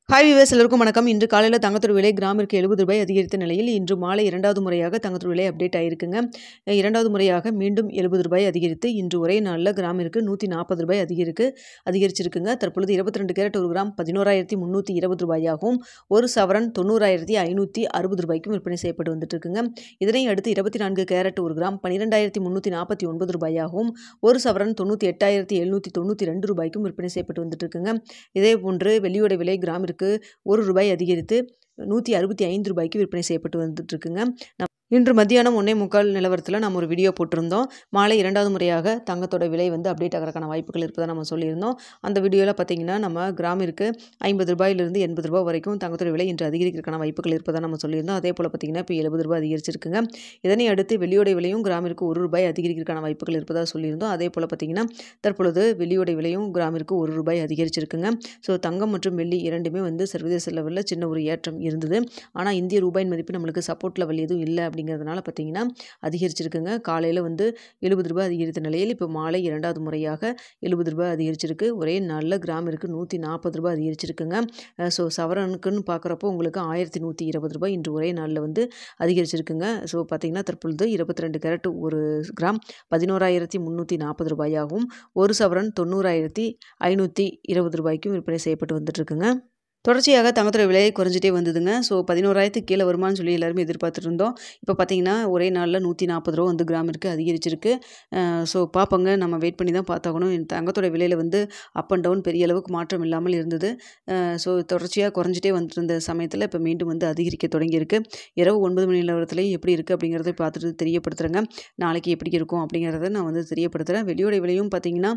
Hi viewers எல்லோருக்கும் வணக்கம். இன்று காலையில் தங்கத்தோட விலை கிராமிற்கு ரூ. 70 அதிகரித்த நிலையில் இன்று மாலை இரண்டாவது முறையாக தங்கத்தோட விலை அப்டேட் ஆகிருக்குங்க. இரண்டாவது முறையாக மீண்டும் ரூ. 70 அதிகரித்து இன்று ஒரே நாளில் கிராமிற்கு ரூ. 140 அதிகரிச்சிருக்குங்க. தற்பொழுது 22 கேரட் ஒரு கிராம் ரூ. 11,320 ஒரு சவரன் ரூ. 90,560 விற்பனை செய்யப்பட்டு வந்துட்டு இருக்குங்க. இதனை அடுத்து 24 கேரட் ஒரு கிராம் ரூ. 12,349 ஒரு சவரன் ரூ. 98,792 விற்பனை செய்யப்பட்டு வந்துட்டு இருக்குங்க. இதே போன்று வெள்ளியோட விலை கிராமிற்கு ரூ. 1 அதிகரித்து ரூ. 165 விற்பனை செய்யப்பட்டு வந்துட்டு இருக்குங்க. இன்று மத்தியானம் 1:45 நிலவரத்தில் நம்ம ஒரு வீடியோ போட்டிருந்தோம். மாலை இரண்டாவது முறையாக தங்கத்தோட விலை அப்டேட் ஆகிறதுக்கான வாய்ப்புகள் இருப்பதாக நம்ம சொல்லியிருந்தோம். அந்த வீடியோவில் பார்த்தீங்கன்னா நம்ம கிராமிற்கு ரூ. 50 80 வரைக்கும் தங்கத்தோட விலை இன்று அதிகரிக்கிறதுக்கான வாய்ப்புகள் இருப்பதாக நம்ம சொல்லியிருந்தோம். அதே போல் பார்த்தீங்கன்னா இப்போ ரூ. 70 அதிகரிச்சிருக்குங்க. இதனை அடுத்து வெள்ளியோட விலையும் கிராமிற்கு ரூ. 1 அதிகரிக்கிறதுக்கான வாய்ப்புகள் இருப்பதாக சொல்லியிருந்தோம். அதே போல் பார்த்தீங்கன்னா தற்பொழுது வெள்ளியோட விலையும் கிராமிற்கு ரூ. 1 அதிகரிச்சிருக்குங்க. ஸோ தங்கம் மற்றும் வெள்ளி இரண்டுமே சர்வதேச லெவலில் சின்ன ஒரு ஏற்றம் இருந்தது. ஆனால் இந்திய ரூபாயின் மதிப்பு நம்மளுக்கு சப்போர்ட் லெவல் எதுவும் இல்லை அப்படிங்கிறதுனால பார்த்தீங்கன்னா அதிகரிச்சிருக்குங்க. காலையில் ரூ. 70 அதிகரித்த நிலையில் இப்போ மாலை இரண்டாவது முறையாக ரூ. 70 அதிகரிச்சிருக்கு. ஒரே நாளில் கிராமிற்கு ரூ. 140 அதிகரிச்சிருக்குங்க. ஸோ சவரனுக்குன்னு பார்க்குறப்போ உங்களுக்கு ரூ. 1,120 இன்று ஒரே நாளில் அதிகரிச்சிருக்குங்க. ஸோ பார்த்தீங்கன்னா தற்பொழுது 22 கேரட் ஒரு கிராம் ரூ. 11,340 ஒரு சவரன் ரூ. 90,520 விற்பனை செய்யப்பட்டு வந்துட்டு இருக்குங்க. தொடர்ச்சியாக தங்கத்தோட விலை குறைஞ்சிட்டே வந்ததுங்க. ஸோ 11,000 கீழே வருமானு சொல்லி எல்லாருமே எதிர்பார்த்துட்டு இருந்தோம். இப்போ பார்த்தீங்கன்னா ஒரே நாளில் ரூ. 140 கிராமிற்கு அதிகரிச்சிருக்கு. ஸோ பார்ப்போங்க, நம்ம வெயிட் பண்ணி தான் பார்த்தாகணும். தங்கத்தோட விலையில் அப் அண்ட் டவுன் பெரிய அளவுக்கு மாற்றம் இல்லாமல் இருந்தது. ஸோ தொடர்ச்சியாக குறைஞ்சிட்டே வந்துட்டு இருந்த சமயத்தில் இப்போ மீண்டும் அதிகரிக்க தொடங்கியிருக்கு. இரவு 9 மணி நிலவரத்துலையும் எப்படி இருக்குது அப்படிங்கிறத பார்த்துட்டு தெரியப்படுத்துகிறேங்க. நாளைக்கு எப்படி இருக்கும் அப்படிங்கிறத நான் தெரியப்படுத்துகிறேன். வெள்ளியோட விலையும் பார்த்தீங்கன்னா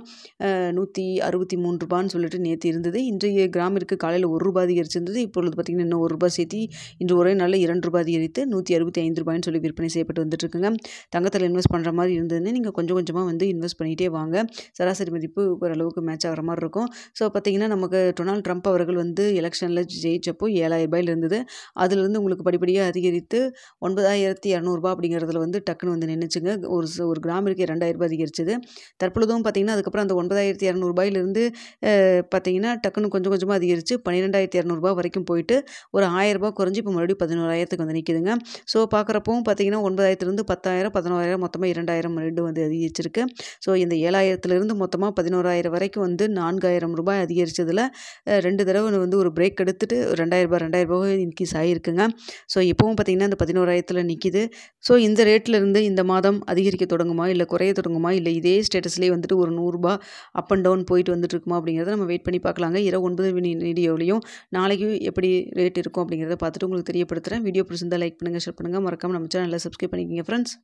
ரூ. 163 சொல்லிட்டு நேற்று இருந்தது. இன்றைய கிராமிற்கு காலையில் ரூ. 1 அதிகரிச்சிருந்தது. இப்பொழுது பார்த்தீங்கன்னா இன்னும் ரூ. 1 சேர்த்து இன்று ஒரே நாளில் ரூ. 2 அதிகரித்து ரூ. 165 சொல்லி விற்பனை செய்யப்பட்டு வந்துட்டு இருக்குங்க. தங்கத்தில் இன்வெஸ்ட் பண்ணுற மாதிரி இருந்ததுன்னு நீங்கள் கொஞ்சம் கொஞ்சமாக இன்வெஸ்ட் பண்ணிகிட்டே வாங்க. சராசரி மதிப்பு ஓரளவுக்கு மேட்ச் ஆகிற மாதிரி இருக்கும். ஸோ பார்த்தீங்கன்னா நமக்கு டொனால்ட் ட்ரம்ப் அவர்கள் எலெக்ஷனில் ஜெயிச்சப்போ ரூ. 7,000 இருந்தது. அதிலிருந்து உங்களுக்கு படிப்படியாக அதிகரித்து 9,200 அப்படிங்கிறதுல டக்குன்னு நின்றுச்சுங்க. ஒரு கிராமிற்கு ரூ. 2,000 அதிகரிச்சது. தற்பொழுதும் பார்த்தீங்கன்னா அதுக்கப்புறம் அந்த 9,200 பார்த்தீங்கன்னா டக்குன்னு கொஞ்சம் கொஞ்சமாக அதிகரித்து 12,200 வரைக்கும் போயிட்டு ஒரு ரூ. 1,000 குறைஞ்சி இப்போ மறுபடியும் 11,000 நிற்கிதுங்க. ஸோ பார்க்குறப்பவும் பார்த்தீங்கன்னா 9,000 10,000 11,000 மொத்தமாக 2,000 ரெண்டு அதிகரிச்சிருக்கு. ஸோ இந்த 7,000 மொத்தமாக 11,000 வரைக்கும் ரூ. 4,000 அதிகரிச்சதில் 2 தடவை ஒரு பிரேக் எடுத்துட்டு ரூ. 2,000 இன்க்ரீஸ் ஆகிருக்குங்க. ஸோ இப்போவும் பார்த்தீங்கன்னா இந்த 11,000 நிற்கிது. ஸோ இந்த ரேட்லேருந்து இந்த மாதம் அதிகரிக்க தொடங்குமா இல்லை குறைய தொடங்குமா இல்லை இதே ஸ்டேட்டஸ்லேயே ஒரு ரூ. 100 அப் அண்ட் டவுன் போயிட்டு வந்துட்டு இருக்குமா அப்படிங்கிறத நம்ம வெயிட் பண்ணி பார்க்கலாங்க. இரவு 9 மணி வீடியோவிலையும் நாளைக்கு எப்படி ரேட் இருக்கும் அப்படிங்கிறத பார்த்துட்டு உங்களுக்கு தெரியப்படுத்துகிறேன். வீடியோ பிடிச்சிருந்தால் லைக் பண்ணுங்கள், ஷேர் பண்ணுங்கள், மறக்காமல் நம்ம சேனலை சப்ஸ்கிரைப் பண்ணிக்கோங்க ஃப்ரெண்ட்ஸ்.